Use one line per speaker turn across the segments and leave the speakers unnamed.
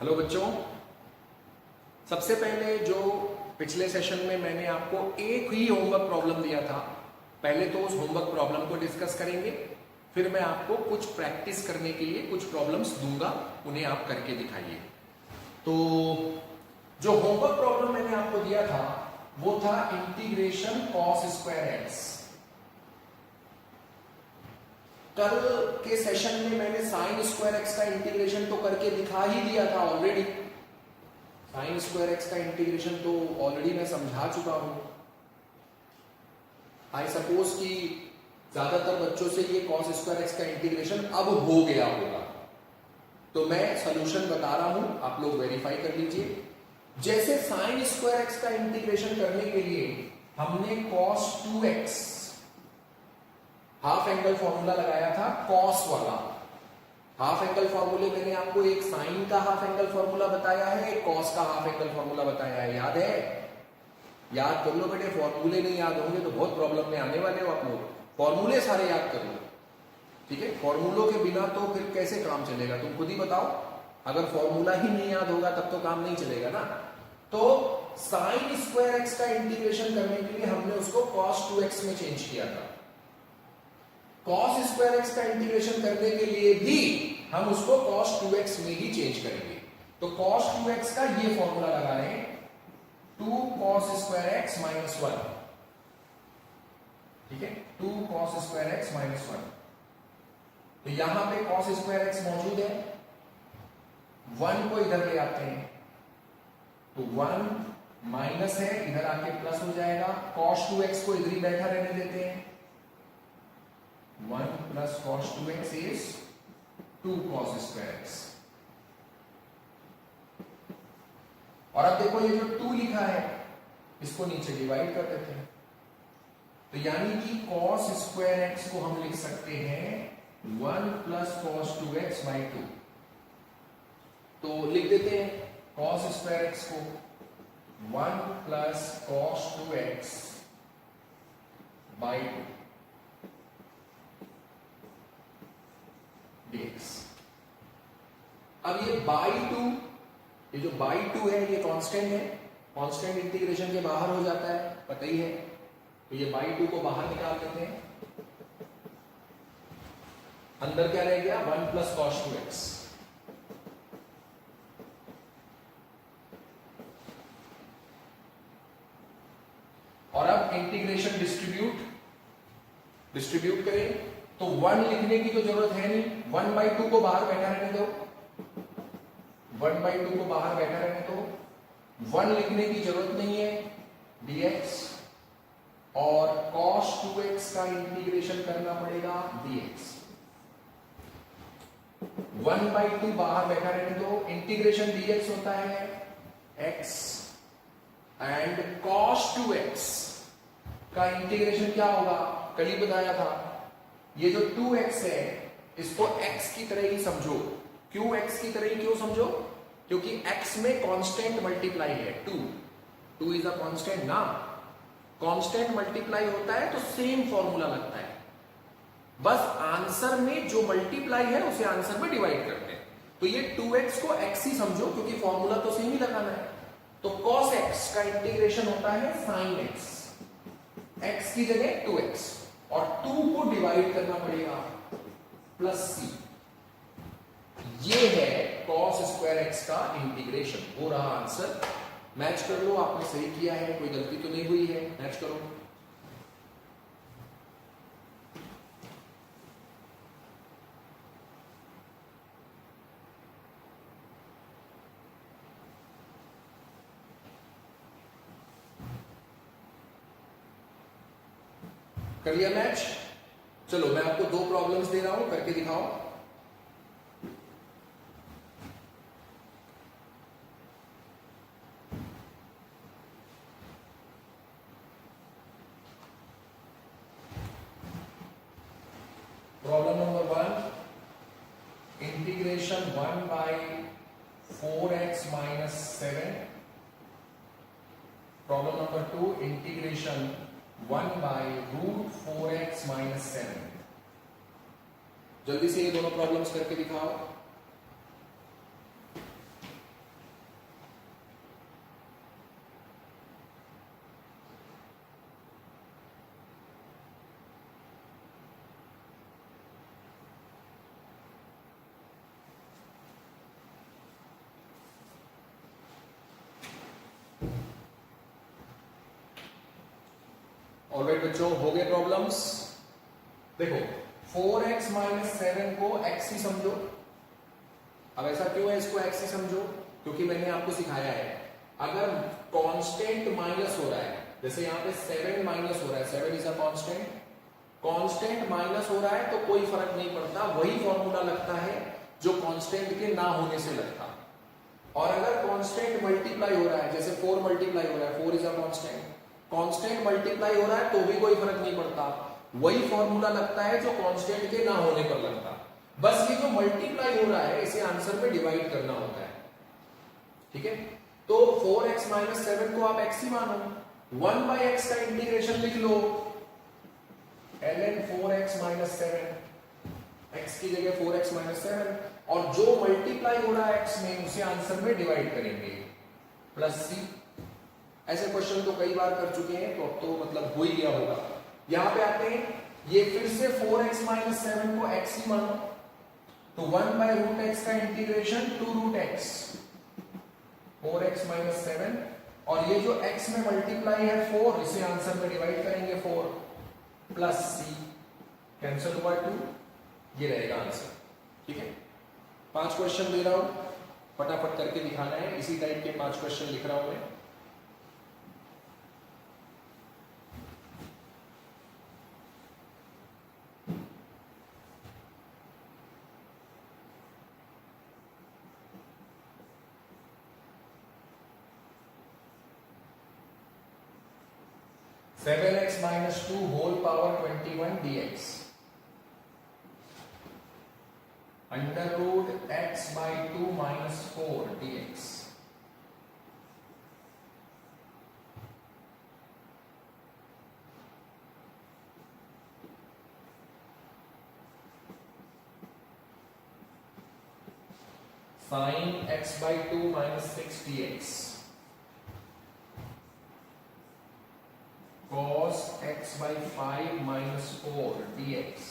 Hello बच्चों, सबसे पहले जो पिछले सेशन में मैंने आपको एक ही होमवर्क प्रॉब्लम दिया था, पहले तो उस होमवर्क प्रॉब्लम को डिस्कस करेंगे, फिर मैं आपको कुछ प्रैक्टिस करने के लिए कुछ प्रॉब्लम्स दूंगा, उन्हें आप करके दिखाइए। तो जो होमवर्क प्रॉब्लम मैंने आपको दिया था वो था इंटीग्रेशन कॉस स्क्वायर एक्स। कल के सेशन में मैंने साइन स्क्वायर एक्स का इंटीग्रेशन तो करके दिखा ही दिया था ऑलरेडी। साइन स्क्वायर एक्स का इंटीग्रेशन तो ऑलरेडी मैं समझा चुका हूं। आई सपोज कि ज्यादातर बच्चों से ये कॉस स्क्वायर एक्स का इंटीग्रेशन अब हो गया होगा, तो मैं सॉल्यूशन बता रहा हूं, आप लोग वेरीफाई कर लीजिए। जैसे साइन स्क्वायर एक्स का इंटीग्रेशन करने के लिए हमने cos 2x half angle formula लगाया था, कॉस वाला हाफ एंगल फॉर्मूले मैंने आपको एक साइन का हाफ एंगल फॉर्मूला बताया है, एक कॉस का हाफ एंगल फॉर्मूला बताया है, याद है? याद कर लो बेटे, फॉर्मूले नहीं याद होंगे तो बहुत प्रॉब्लम में आने वाले हो आप लोग। फॉर्मूले सारे याद कर लो, ठीक है? फॉर्मूलों के बिना तो फिर कैसे काम चलेगा, तुम खुद ही बताओ। अगर फॉर्मूला ही नहीं याद होगा तब तो काम नहीं चलेगा ना। तो साइन स्क्वायर एक्स का इंटीग्रेशन करने के लिए हमने उसको cos 2x में चेंज किया था। cos स्क्वायर एक्स का इंटीग्रेशन करने के लिए भी हम उसको cos 2x में ही चेंज करेंगे। तो cos 2x का ये फॉर्मूला लगा रहे हैं, 2 cos स्क्वायर एक्स माइनस 1, ठीक है? 2 cos स्क्वायर एक्स माइनस 1। तो यहां पे cos स्क्वायर एक्स मौजूद है, 1 को इधर ले आते हैं तो 1 माइनस है, इधर आके प्लस हो जाएगा। cos 2x को इधर ही बैठा रहने देते हैं, 1 plus cos 2x is 2 cos square x। और अब देखो ये जो 2 लिखा है इसको नीचे डिवाइड कर देते हैं, तो यानी कि cos स्क्वायर x को हम लिख सकते हैं 1 plus cos 2x by 2। तो लिख देते हैं cos स्क्वायर x को 1 plus cos 2x by 2 dx। अब ये बाई 2, ये जो बाई 2 है ये कांस्टेंट है, कांस्टेंट इंटीग्रेशन के बाहर हो जाता है, पता ही है। तो ये बाई 2 को बाहर निकाल देते हैं, अंदर क्या रह गया 1 plus cos 2x। और अब इंटीग्रेशन डिस्ट्रीब्यूट करें तो 1 लिखने की तो जरूरत है नहीं, 1/2 को बाहर बैठा रहने दो, 1/2 को बाहर बैठा रहने दो, 1 लिखने की जरूरत नहीं है, dx। और cos 2x का इंटीग्रेशन करना पड़ेगा dx। 1/2 बाहर बैठा रहने दो, इंटीग्रेशन dx होता है x, एंड cos 2x का इंटीग्रेशन क्या होगा, कल ही बताया था। ये जो 2x है इसको x की तरह ही समझो। क्यों x की तरह ही क्यों समझो? क्योंकि x में कांस्टेंट मल्टीप्लाई है, 2 इज अ कांस्टेंट ना। कांस्टेंट मल्टीप्लाई होता है तो सेम फॉर्मूला लगता है, बस आंसर में जो मल्टीप्लाई है उसे आंसर में डिवाइड करते हैं। तो ये 2x को x ही समझो क्योंकि फॉर्मूला तो सेम ही लगाना है। तो cos x का इंटीग्रेशन होता है sin x, x की जगह 2x, और 2 को डिवाइड करना पड़ेगा प्लस c। ये है cos स्क्वायर x का इंटीग्रेशन। हो रहा आंसर, मैच कर लो, आपने सही किया है, कोई गलती तो नहीं हुई है, मैच करो। कर लिया मैच? चलो मैं आपको 2 प्रॉब्लम्स दे रहा हूं, करके दिखाओ। Problem number 1, integration 1/4x minus 7। Problem number 2, integration 1/√4x minus 7। जल्दी से ये दोनों प्रॉब्लम्स करके दिखाओ। ऑलराइट बच्चों, हो गए प्रॉब्लम्स। देखो 4x माइनस 7 को x ही समझो। अब ऐसा क्यों है इसको x ही समझो? क्योंकि मैंने आपको सिखाया है अगर कांस्टेंट माइनस हो रहा है, जैसे यहाँ पे 7 माइनस हो रहा है, 7 is a constant, constant minus हो रहा है तो कोई फर्क नहीं पड़ता, वही फॉर्मूला लगता है जो कांस्टेंट के ना होने से लगता। और अगर कांस्टेंट मल्टीप्लाई हो रहा है, जैसे 4 मल्टीप्लाई हो रहा है, 4 is a constant, constant multiply हो रहा है तो भी कोई फर्क नहीं पड़ता, वही फॉर्मूला लगता है जो कांस्टेंट के ना होने पर लगता। बस ये जो मल्टीप्लाई हो रहा है इसे आंसर में डिवाइड करना होता है, ठीक है। तो 4x माइनस 7 को आप x ही मानो, 1/x का इंटीग्रेशन लिख लो, ln 4x माइनस 7, x की जगह 4x माइनस 7, और जो मल्टीप्लाई हो रहा है x में उसे आंसर में डिवाइड करेंगे, प्लस c। ऐसे क्वेश्चन तो कई बार कर चुके हैं, तो अब तो मतलब हो ही गया होगा। यहां पे आते हैं, ये फिर से 4x माइनस 7 को x ही मानो, तो 1/√x का integration to √x, 4x minus 7, और ये जो x में मल्टीप्लाई है 4, इसे आंसर में डिवाइड करेंगे 4, प्लस c, कैंसिल हुआ 2, ये रहेगा आंसर, ठीक है। 5 क्वेश्चन दे रहा हूं, फटाफट करके दिखाना है, इसी टाइप के 5 क्वेश्चन लिख रहा हूं मैं। Seven x minus 2 whole power 21 dx, under root x by 2 minus 4 dx, sin x by 2 minus 6 dx, cos x by 5 minus 4 dx,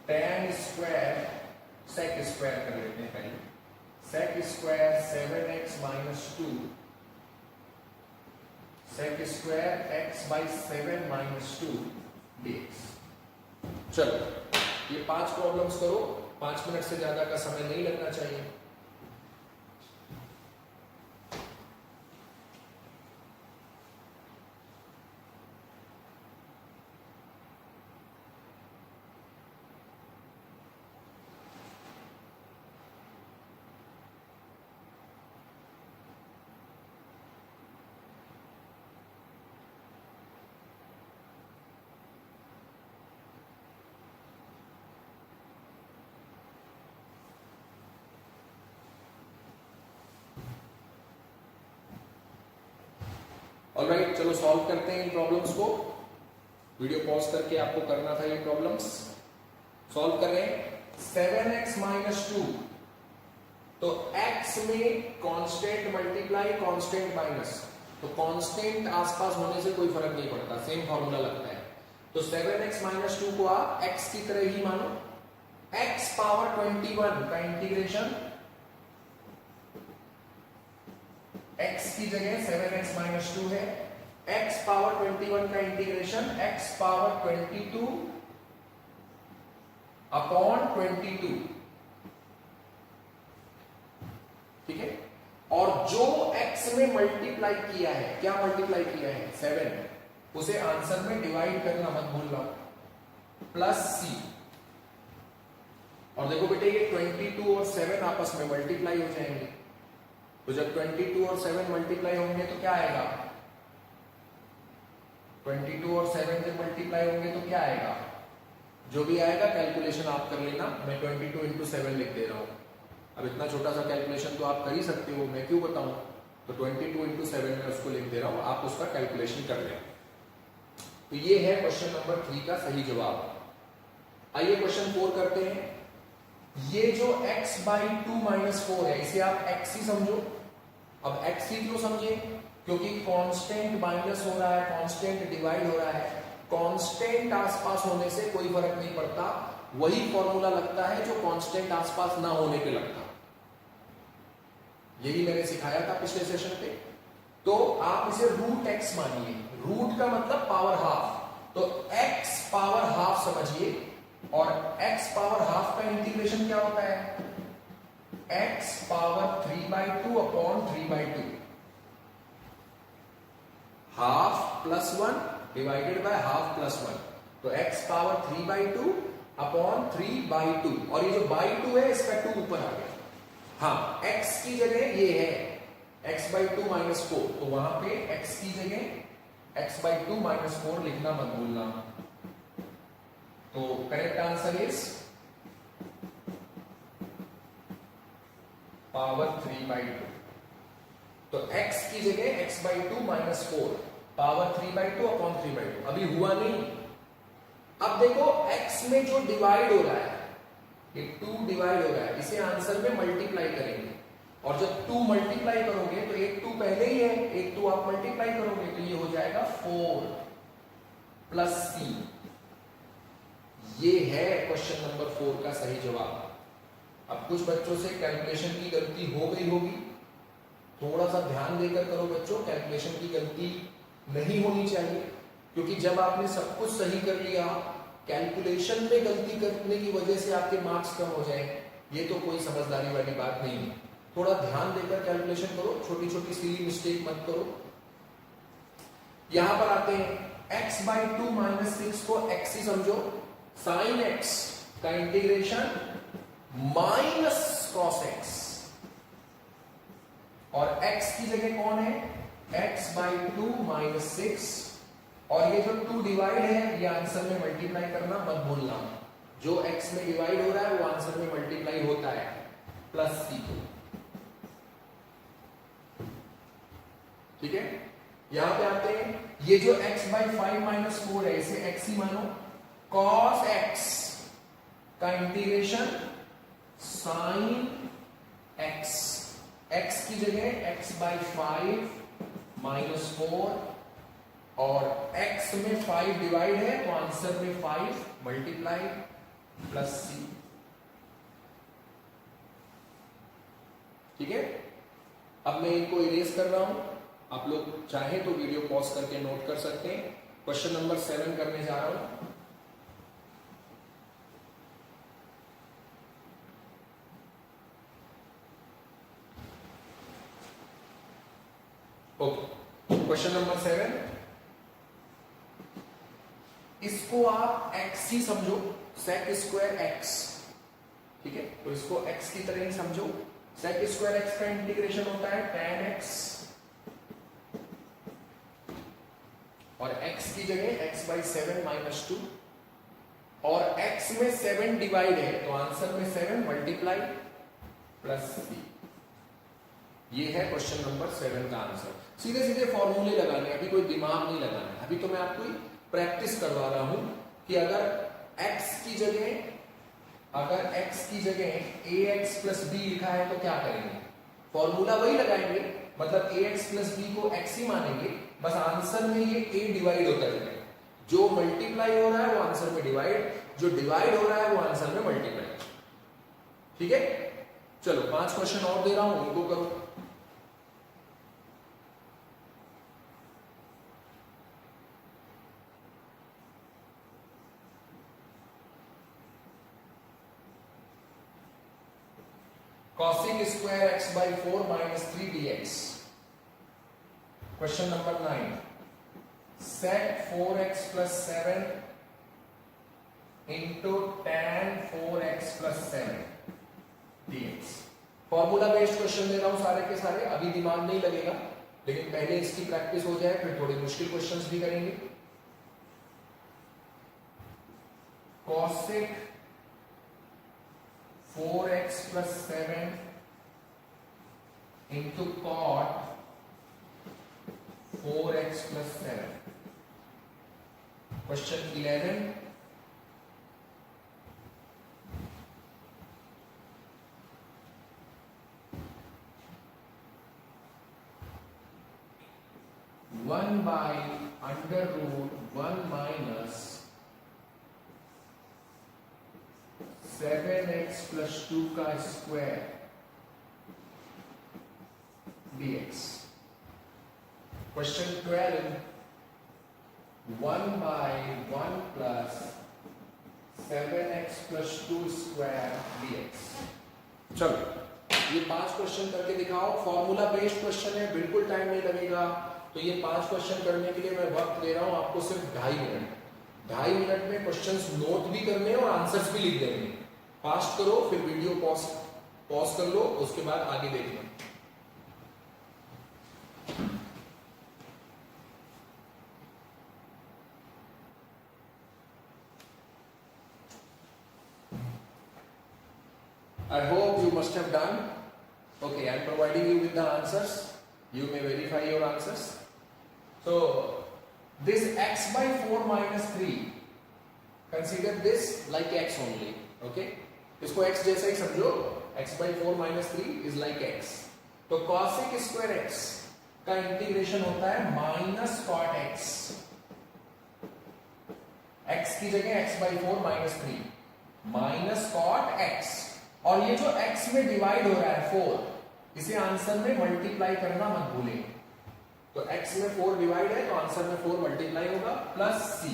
tan square sec square कर लेते हैं पहले, sec square 7x minus 2, sec square x by 7 minus 2 dx। चलो ये 5 problems करो, 5 minute से ज्यादा का समय नहीं लगना चाहिए। ऑलराइट, चलो सॉल्व करते हैं इन प्रॉब्लम्स को। वीडियो पॉज करके आपको करना था ये प्रॉब्लम्स। सॉल्व कर रहे हैं। 7x माइनस 2, तो x में कांस्टेंट मल्टीप्लाई कांस्टेंट माइनस, तो कांस्टेंट आसपास होने से कोई फर्क नहीं पड़ता, सेम फॉर्मूला लगता है। तो 7x माइनस 2 को आप x की तरह ही मानो, x पावर 21 का इंटीग्रेशन, x की जगह 7x माइनस 2 है, x पावर 21 का इंटीग्रेशन x पावर 22 अपॉन 22, ठीक है। और जो x में मल्टीप्लाई किया है, क्या मल्टीप्लाई किया है 7, उसे आंसर में डिवाइड करना मत भूलना, प्लस c। और देखो बेटे ये 22 और 7 आपस में मल्टीप्लाई हो जाएंगे, तो जब 22 और 7 मल्टीप्लाई होंगे तो क्या आएगा, 22 और 7 जब मल्टीप्लाई होंगे तो क्या आएगा, जो भी आएगा कैलकुलेशन आप कर लेना, मैं 22 इंटू 7 लिख दे रहा हूं। अब इतना छोटा सा कैलकुलेशन तो आप कर ही सकते हो, मैं क्यों बताऊं, तो 22 इंटू 7 में उसको लिख दे रहा हूं, आप उसका कैलकुलेशन कर लें। तो ये है क्वेश्चन नंबर 3 का सही जवाब। आइए क्वेश्चन 4 करते हैं। ये जो x बाई 2 माइनस 4 है, इसे आप x ही समझो। अब x ही क्यों समझे, क्योंकि कांस्टेंट माइनस हो रहा है, कांस्टेंट डिवाइड हो रहा है, कांस्टेंट आसपास होने से कोई फर्क नहीं पड़ता, वही फॉर्मूला लगता है जो कांस्टेंट आसपास ना होने पे लगता। यही मैंने सिखाया था पिछले सेशन पे। तो आप इसे रूट एक्स मानिए। रूट का मतलब पावर हाफ, तो एक्स पावर हाफ समझिए, और एक्स पावर हाफ का इंटीग्रेशन क्या होता है? X power 3/2 upon 3/2, half plus 1 divided by half plus 1, तो एक्स पावर 3/2 अपॉन 3/2, और ये जो बाई 2 है इसका 2 ऊपर आ गया। हाँ, x की जगह ये है x/2 माइनस 4, तो वहां पे x की जगह x/2 माइनस 4 लिखना मत भूलना। तो करेक्ट आंसर इज पावर 3/2। तो x की जगह x/2 माइनस 4 पावर 3/2 अपॉन 3/2। अभी हुआ नहीं। अब देखो x में जो डिवाइड हो रहा है, ये 2 डिवाइड हो रहा है, इसे आंसर में मल्टीप्लाई करेंगे, और जब 2 मल्टीप्लाई करोगे तो एक 2 पहले ही है, एक 2 आप मल्टीप्लाई करोगे तो ये हो जाएगा 4 प्लस c। ये है क्वेश्चन नंबर 4 का सही जवाब। अब कुछ बच्चों से कैलकुलेशन की गलती हो गई होगी, थोड़ा सा ध्यान देकर करो बच्चों, कैलकुलेशन की गलती नहीं होनी चाहिए, क्योंकि जब आपने सब कुछ सही कर लिया, कैलकुलेशन में गलती करने की वजह से आपके मार्क्स कम हो जाए, ये तो कोई समझदारी वाली बात नहीं है। थोड़ा ध्यान देकर कैलकुलेशन करो, छोटी छोटी सिली मिस्टेक मत करो। यहां पर आते हैं, x/2 माइनस 6 को x ही समझो, साइन x का इंटीग्रेशन माइनस कॉस x, और x की जगह कौन है? x/2 माइनस 6, और ये जो 2 डिवाइड है ये आंसर में मल्टीप्लाई करना मत भूलना। जो x में डिवाइड हो रहा है वो आंसर में मल्टीप्लाई होता है, प्लस c। ठीक है, यहां पे आते हैं, ये जो x/5 माइनस 4 है इसे x ही मानो, cos x का इंटीग्रेशन साइन x, x की जगह x/5 माइनस 4, और x में 5 डिवाइड है तो आंसर में 5 मल्टीप्लाई प्लस c। ठीक है, अब मैं इनको इरेज कर रहा हूं, आप लोग चाहे तो वीडियो पॉज करके नोट कर सकते हैं। क्वेश्चन नंबर 7 करने जा रहा हूं। ओके, क्वेश्चन नंबर 7, इसको आप x ही समझो, sec स्क्वायर x। ठीक है, तो इसको x की तरह ही समझो। sec स्क्वायर x का इंटीग्रेशन होता है tan x, और x की जगह x/7 माइनस 2, और x में 7 डिवाइड है तो आंसर में 7 मल्टीप्लाई प्लस c। ये है क्वेश्चन नंबर 7 का आंसर। सीधे सीधे फॉर्मूले लगाने, अभी कोई दिमाग नहीं लगाना है। अभी तो मैं आपको प्रैक्टिस करवा रहा हूं कि अगर x की जगह ax प्लस b लिखा है तो क्या करेंगे? फॉर्मूला वही लगाएंगे, मतलब ax प्लस b को x ही मानेंगे, बस आंसर में ये a डिवाइड होता है। जो मल्टीप्लाई हो रहा है वो आंसर में डिवाइड, जो डिवाइड हो रहा है वो आंसर में मल्टीप्लाई। ठीक है, चलो 5 क्वेश्चन और दे रहा हूं, उनको करो। cosec square x/4 minus 3 dx. Question number 9. Sec 4x plus 7 into tan 4x plus 7 dx. Formula based question दे रहा हूं सारे के सारे, अभी दिमाग नहीं लगेगा, लेकिन पहले इसकी प्रैक्टिस हो जाए, फिर थोड़े मुश्किल क्वेश्चंस भी करेंगे। cosec 4x plus 7 into cot 4x plus 7. Question 11. One by under root 1 minus 7x plus 2 का square dx। Question 12, 1/1 plus 7x plus 2 square dx। चलो ये 5 क्वेश्चन करके दिखाओ। फॉर्मूला बेस्ड क्वेश्चन है, बिल्कुल टाइम नहीं लगेगा। तो ये 5 क्वेश्चन करने के लिए मैं वक्त दे रहा हूं आपको सिर्फ 2.5 मिनट। 2.5 मिनट में क्वेश्चंस नोट भी करने और आंसर्स भी लिख देंगे। फास्ट करो, फिर वीडियो पॉज कर लो, उसके बाद आगे देख लो। I hope you must have done. Okay, I am providing you with the answers. You may verify your answers. So, this x by 4 minus 3, consider this like x only. Okay? इसको x जैसा ही समझो। x by 4 minus 3 is like x. तो cosec square x का integration होता है minus cot x। x की जगह x by 4 minus 3 minus cot x। और ये जो x में डिवाइड हो रहा है 4, इसे आंसर में मल्टीप्लाई करना मत भूलें। तो x में 4 डिवाइड है तो आंसर में 4 मल्टीप्लाई होगा plus c।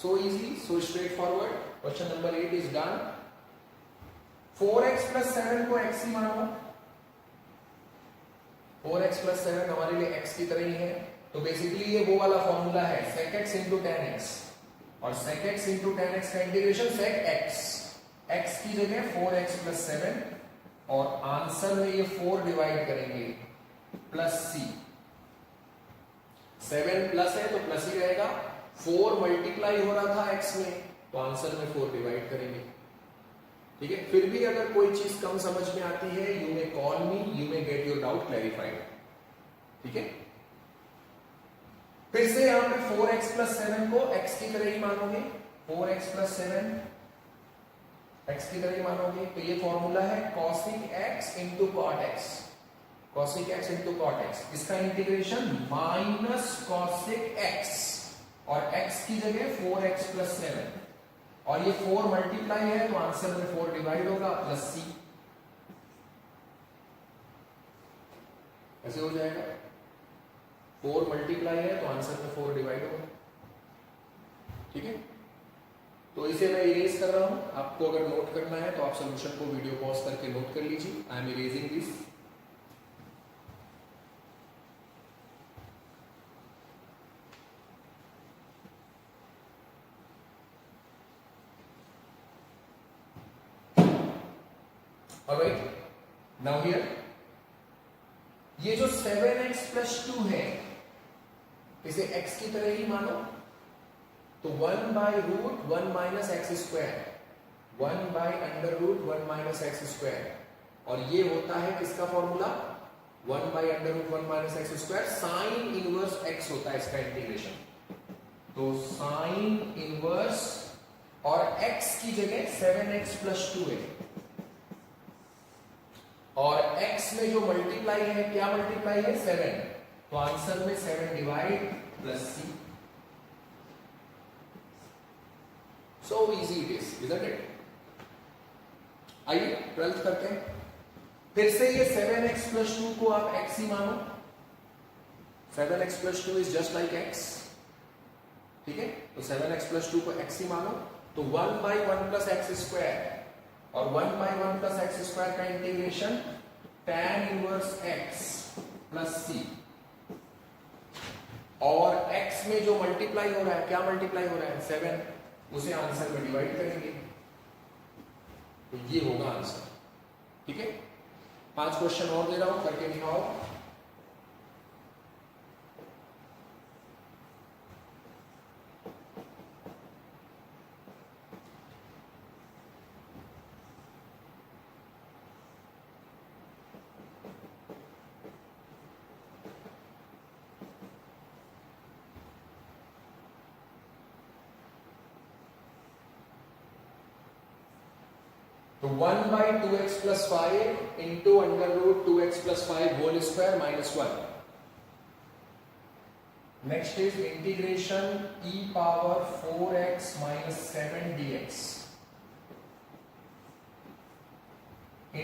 So easy, so straight forward. Question number 8 is done. 4x plus 7 को x ही मानो। 4x plus 7 हमारे लिए x की तरह ही है। तो बेसिकली ये वो वाला फॉर्मूला है sec x into tan x, और sec x into tan x का इंटीग्रेशन sec x। x की जगह 4x plus 7 और आंसर में ये 4 डिवाइड करेंगे प्लस c। 7 प्लस है तो प्लस ही रहेगा। 4 मल्टीप्लाई हो रहा था x में तो आंसर में 4 डिवाइड करेंगे। ठीक है, फिर भी अगर कोई चीज कम समझ में आती है, you may call me, you may get your doubt clarified. ठीक है, फिर से यहां पे 4x plus 7 को x की तरह ही मानोगे। 4x plus 7 x की तरह ही मानोगे। तो ये फॉर्मूला है cosec x into cot x। cosec x into cot x, इसका इंटीग्रेशन माइनस cosec x और x की जगह 4x plus 7, और ये 4 मल्टीप्लाई है तो आंसर में 4 डिवाइड होगा प्लस c। ऐसे हो जाएगा। 4 मल्टीप्लाई है तो आंसर में 4 डिवाइड होगा। ठीक है, तो इसे मैं इरेज कर रहा हूं। आपको अगर नोट करना है तो आप सोल्यूशन को वीडियो पॉज करके नोट कर लीजिए। I am erasing this. Alright, now here ये जो 7x plus 2 है, इसे x की तरह ही मानो। तो 1/√1 minus x square, 1/√1 minus x square, और ये होता है किसका formula? 1/√1 minus x square sine inverse x होता है इसका इंटीग्रेशन। तो साइन इनवर्स, और x की जगह 7x plus 2 है, और x में जो मल्टीप्लाई है, क्या मल्टीप्लाई है? 7। तो आंसर में 7 divide plus c। So easy it is, isn't it? आइए 12th करते हैं। फिर से ये 7x plus 2 को आप x ही मानो। 7x plus 2 is just like x। ठीक है, तो 7x plus 2 को x ही मानो। तो 1/1 plus x square, और 1/1 plus x square का integration tan inverse x plus c, और x में जो मल्टीप्लाई हो रहा है, क्या मल्टीप्लाई हो रहा है? 7, उसे आंसर में डिवाइड करेंगे तो ये होगा आंसर। ठीक है, 5 क्वेश्चन और दे रहा हूं, करके दिखाओ। तो 1/2x plus 5 into √2x plus 5 whole square minus 1। Next is integration e power 4x minus 7 dx।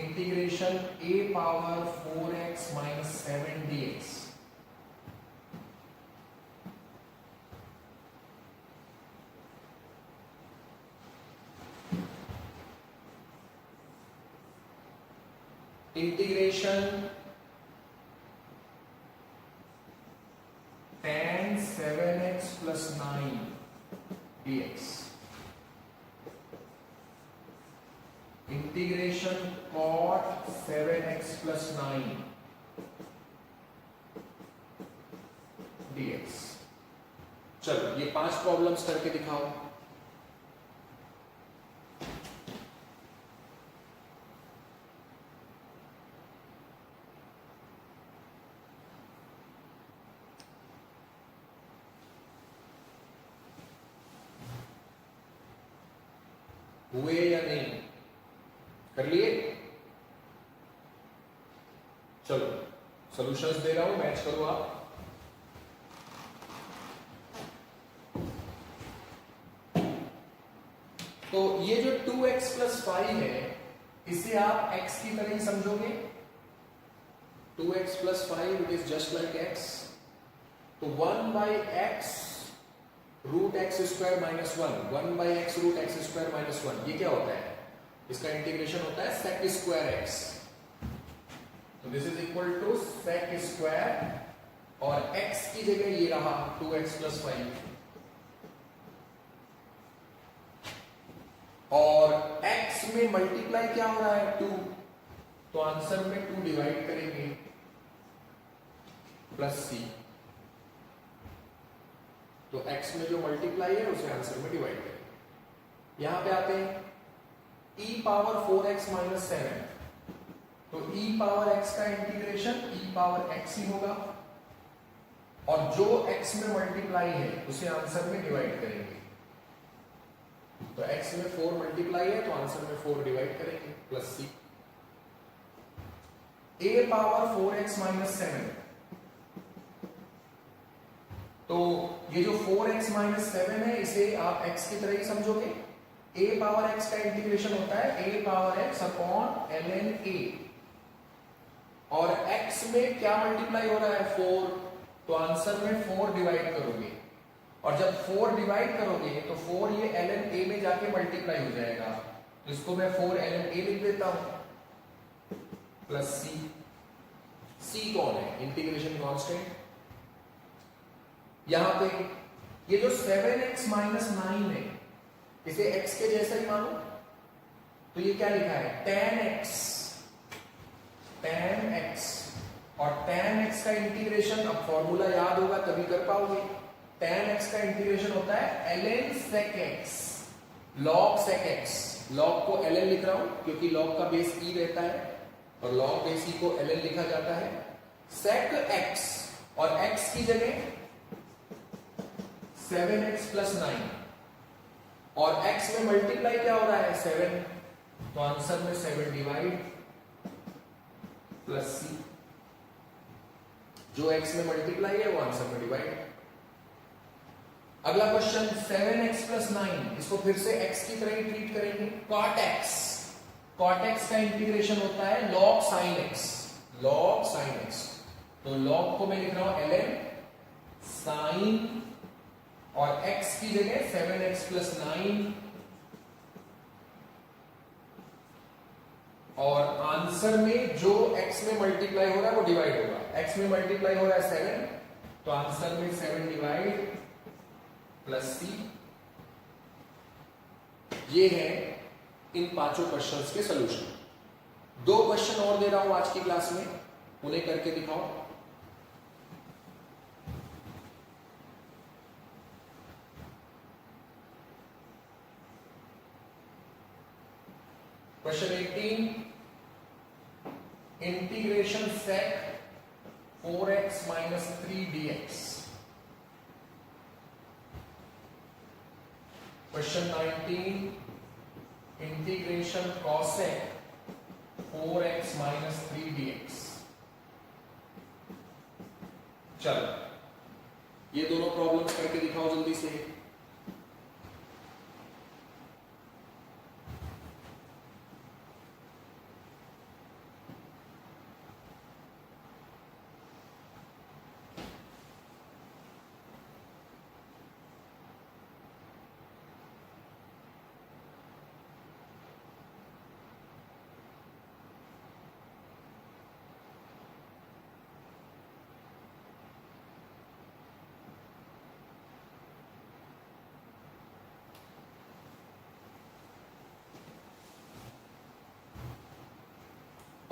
Integration a power 4x minus 7 dx। Integration tan 7x plus 9 dx, integration cot 7x plus 9 dx। चलो ये 5 problems करके दिखाओ। हुए या नहीं, कर लिए? चलो सॉल्यूशंस दे रहा हूं, मैच करो आप। तो ये जो 2x plus 5 है, इसे आप x की तरह ही समझोगे। 2x plus 5 it is just like x। तो 1 by x root x square minus 1 by x root x square minus 1, ये क्या होता है? इसका इंटीग्रेशन होता है sec स्क्वायर x। तो this is equal to sec square और x की जगह ये रहा 2x plus 5 और x में मल्टीप्लाई क्या हो रहा है 2, तो आंसर में 2 डिवाइड करेंगे प्लस c। तो x में जो मल्टीप्लाई है उसे आंसर में डिवाइड करें। यहां पे आते हैं e पावर 4x माइनस 7, तो e पावर x का इंटीग्रेशन e पावर x ही होगा और जो x में मल्टीप्लाई है उसे आंसर में डिवाइड करेंगे। तो x में 4 मल्टीप्लाई है तो आंसर में 4 डिवाइड करेंगे plus c। a power 4x minus 7, तो ये जो 4x माइनस 7 है इसे आप x की तरह ही समझोगे। a पावर x का इंटीग्रेशन होता है a power x upon ln a और x में क्या मल्टीप्लाई हो रहा है 4, तो आंसर में 4 डिवाइड करोगे और जब 4 डिवाइड करोगे तो 4 ये ln a में जाके मल्टीप्लाई हो जाएगा, तो इसको मैं 4 ln a लिख देता हूं प्लस c। c कौन है? Integration constant. यहां पे ये जो 7x माइनस 9 है इसे x के जैसा ही मानो, तो ये क्या लिखा है tan x और tan x का इंटीग्रेशन, अब फॉर्मूला याद होगा तभी कर पाओगे। tan x का इंटीग्रेशन होता है ln sec x log sec x। log को ln लिख रहा हूं क्योंकि log का बेस e रहता है और log बेस e को ln लिखा जाता है। sec x और x की जगह 7x plus 9 और x में मल्टीप्लाई क्या हो रहा है 7, तो आंसर में 7 डिवाइड प्लस c। जो x में मल्टीप्लाई है वो आंसर में डिवाइड। अगला क्वेश्चन 7x plus 9, इसको फिर से x की तरह ही ट्रीट करेंगे। cot x, cot x का इंटीग्रेशन होता है log sin x, log sin x। तो log को मैं लिख रहा हूं ln sin और x की जगह 7x plus 9 और आंसर में जो x में मल्टीप्लाई हो रहा है वो डिवाइड होगा। x में मल्टीप्लाई हो रहा है 7, तो आंसर में 7 डिवाइड प्लस c। ये है इन 5 क्वेश्चंस के सॉल्यूशन। 2 क्वेश्चन और दे रहा हूं आज की क्लास में, उन्हें करके दिखाओ। Question 18, integration sec 4x minus 3 dx। Question 19, integration cosec 4x minus 3 dx। चलो ये दोनों प्रॉब्लम्स करके दिखाओ जल्दी से।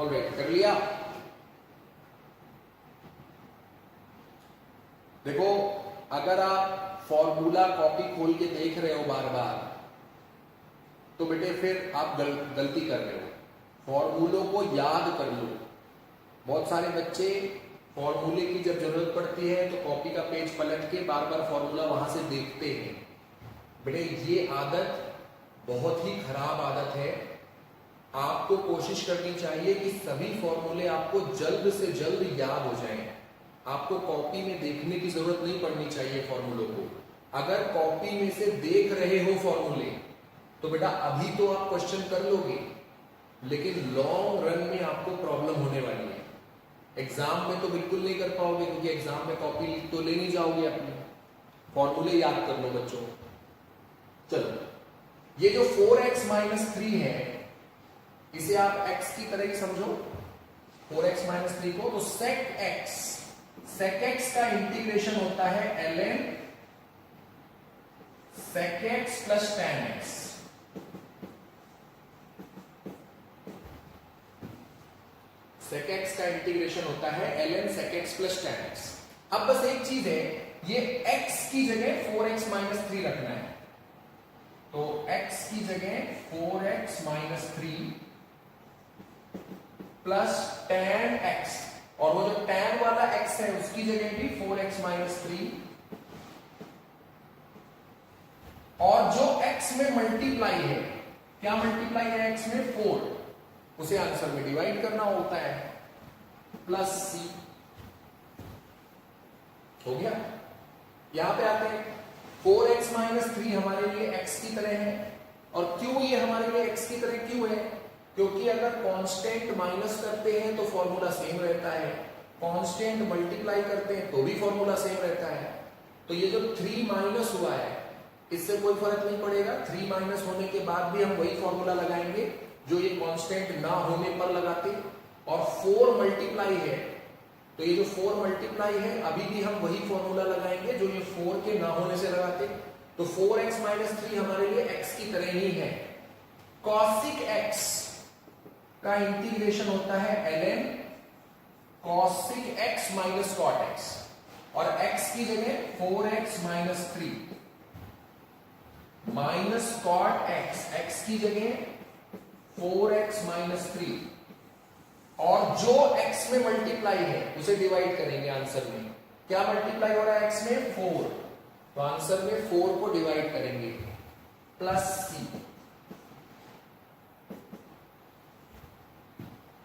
ऑलराइट, कर लिया। देखो, अगर आप फॉर्मूला कॉपी खोल के देख रहे हो बार बार, तो बेटे फिर आप गलती कर रहे हो। फॉर्मूलों को याद कर लो। बहुत सारे बच्चे फॉर्मूले की जब जरूरत पड़ती है तो कॉपी का पेज पलट के बार बार फॉर्मूला वहां से देखते हैं। बेटे ये आदत बहुत ही खराब आदत है। आपको कोशिश करनी चाहिए कि सभी फॉर्मूले आपको जल्द से जल्द याद हो जाएं। आपको कॉपी में देखने की जरूरत नहीं पड़नी चाहिए फॉर्मूलों को। अगर कॉपी में से देख रहे हो फॉर्मूले तो बेटा अभी तो आप क्वेश्चन कर लोगे, लेकिन लॉन्ग रन में आपको प्रॉब्लम होने वाली है। एग्जाम में तो बिल्कुल नहीं कर पाओगे, क्योंकि एग्जाम में कॉपी तो ले नहीं जाओगे अपनी। फॉर्मूले याद कर लो बच्चों। चलो, ये जो 4x - 3 है, इसे आप x की तरह ही समझो, 4x - 3 को। तो sec x का इंटीग्रेशन होता है ln sec x plus tan x। sec x का इंटीग्रेशन होता है ln sec x plus tan x। अब बस एक चीज है, ये x की जगह 4x - 3 रखना है। तो x की जगह 4x - 3 प्लस tan x, और वो जो tan वाला x है उसकी जगह भी 4x - 3, और जो x में मल्टीप्लाई है, क्या मल्टीप्लाई है x में? 4, उसे आंसर में डिवाइड करना होता है, प्लस c। हो गया। यहां पे आते हैं, 4x - 3 हमारे लिए x की तरह है। और क्यों ये हमारे लिए x की तरह क्यों है? क्योंकि अगर कांस्टेंट माइनस करते हैं तो फॉर्मूला सेम रहता है, कांस्टेंट मल्टीप्लाई करते हैं तो भी फॉर्मूला सेम रहता है। तो ये जो 3 माइनस हुआ है, इससे कोई फर्क नहीं पड़ेगा। 3 माइनस होने के बाद भी हम वही फॉर्मूला लगाएंगे जो ये कांस्टेंट ना होने पर लगाते। और 4 मल्टीप्लाई है, तो ये जो 4 मल्टीप्लाई है, अभी भी हम वही फॉर्मूला लगाएंगे जो ये 4 के ना होने से लगाते। तो 4x - 3 हमारे लिए x की तरह ही है। cosec x का इंटीग्रेशन होता है ln cosec x - cot x, और x की जगह 4x - 3 minus cot x, x की जगह 4x - 3, और जो x में मल्टीप्लाई है उसे डिवाइड करेंगे आंसर में। क्या मल्टीप्लाई हो रहा है x में? 4, तो आंसर में 4 को डिवाइड करेंगे, प्लस c।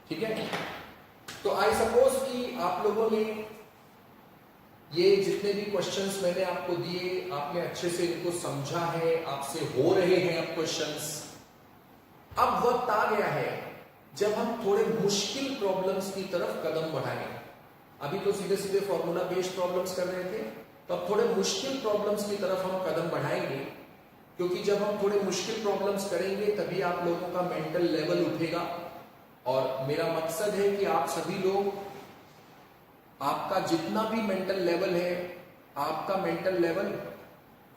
ठीक है। तो आई सपोज कि आप लोगों ने ये जितने भी क्वेश्चंस मैंने आपको दिए, आपने अच्छे से इनको समझा है, आपसे हो रहे हैं अब क्वेश्चंस। अब वक्त आ गया है जब हम थोड़े मुश्किल प्रॉब्लम्स की तरफ कदम बढ़ाएं। अभी तो सीधे सीधे फॉर्मूला बेस्ड प्रॉब्लम्स कर रहे थे, तो अब थोड़े मुश्किल प्रॉब्लम्स की तरफ हम कदम बढ़ाएंगे, क्योंकि जब हम थोड़े मुश्किल प्रॉब्लम्स करेंगे तभी आप लोगों का मेंटल लेवल उठेगा। और मेरा मकसद है कि आप सभी लोग, आपका जितना भी मेंटल लेवल है, आपका मेंटल लेवल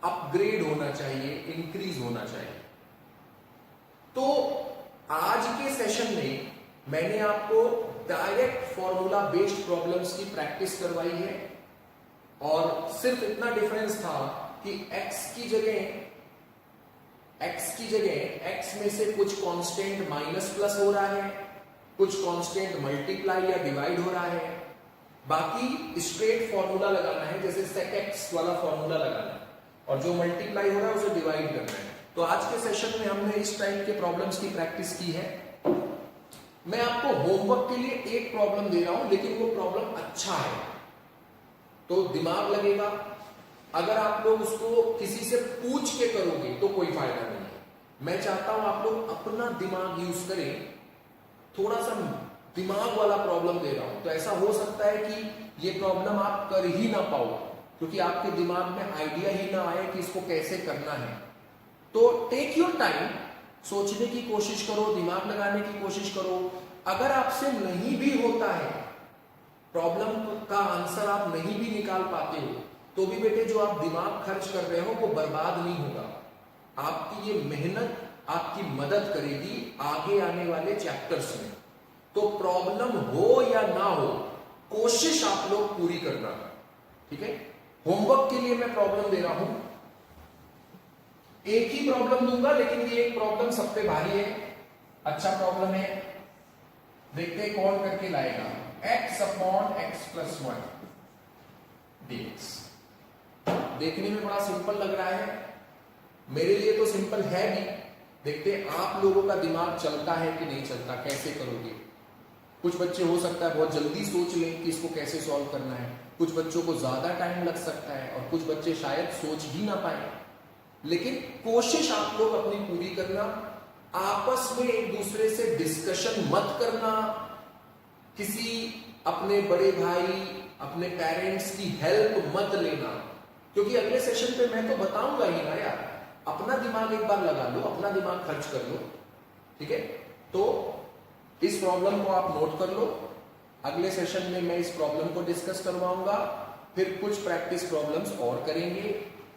अपग्रेड होना चाहिए, इंक्रीज होना चाहिए। तो आज के सेशन में मैंने आपको डायरेक्ट फॉर्मूला बेस्ड प्रॉब्लम्स की प्रैक्टिस करवाई है, और सिर्फ इतना डिफरेंस था कि x की जगह x में से कुछ कांस्टेंट माइनस प्लस हो रहा है, कुछ कांस्टेंट मल्टीप्लाई या डिवाइड हो रहा है, बाकी स्ट्रेट फॉर्मूला लगाना है, जैसे sec x वाला फॉर्मूला लगाना है, और जो मल्टीप्लाई हो रहा है उसे डिवाइड करना है। तो आज के सेशन में हमने इस टाइप के प्रॉब्लम्स की प्रैक्टिस की है। मैं आपको होमवर्क के लिए एक प्रॉब्लम दे रहा हूं, लेकिन वो प्रॉब्लम अच्छा है तो दिमाग लगेगा। अगर आप लोग उसको किसी से पूछ के करोगे तो कोई फायदा नहीं है। मैं चाहता हूं आप लोग अपना दिमाग यूज करें। थोड़ा सा दिमाग वाला प्रॉब्लम दे रहा हूं, तो ऐसा हो सकता है कि ये प्रॉब्लम आप कर ही ना पाओ, क्योंकि आपके दिमाग में आइडिया ही ना आए कि इसको कैसे करना है। तो टेक योर टाइम, सोचने की कोशिश करो, दिमाग लगाने की कोशिश करो। अगर आपसे नहीं भी होता है, प्रॉब्लम का आंसर आप नहीं भी निकाल पाते हो, तो भी बेटे जो आप दिमाग खर्च कर रहे हो वो बर्बाद नहीं होगा। आपकी ये मेहनत आपकी मदद करेगी आगे आने वाले चैप्टर्स में। तो प्रॉब्लम हो या ना हो, कोशिश आप लोग पूरी करना, ठीक है। होमवर्क के लिए मैं प्रॉब्लम दे रहा हूं, एक ही प्रॉब्लम दूंगा, लेकिन ये एक प्रॉब्लम सब पे भारी है, अच्छा प्रॉब्लम है। देखते हैं कौन करके लाएगा। x upon x plus 1 dx। देखने में बड़ा सिंपल लग रहा है, मेरे लिए तो सिंपल है भी। देखते हैं आप लोगों का दिमाग चलता है कि नहीं चलता, कैसे करोगे। कुछ बच्चे हो सकता है बहुत जल्दी सोच लें कि इसको कैसे सॉल्व करना है, कुछ बच्चों को ज्यादा टाइम लग सकता है, और कुछ बच्चे शायद सोच ही ना पाए। लेकिन कोशिश आप लोग अपनी पूरी करना, आपस में एक दूसरे से डिस्कशन मत करना, किसी अपने बड़े भाई अपने पेरेंट्स की हेल्प मत लेना, क्योंकि अगले सेशन पे मैं तो बताऊंगा ही ना यार। अपना दिमाग एक बार लगा लो, अपना दिमाग खर्च कर लो, ठीक है। तो इस प्रॉब्लम को आप नोट कर लो, अगले सेशन में मैं इस प्रॉब्लम को डिस्कस करवाऊंगा, फिर कुछ प्रैक्टिस प्रॉब्लम्स और करेंगे।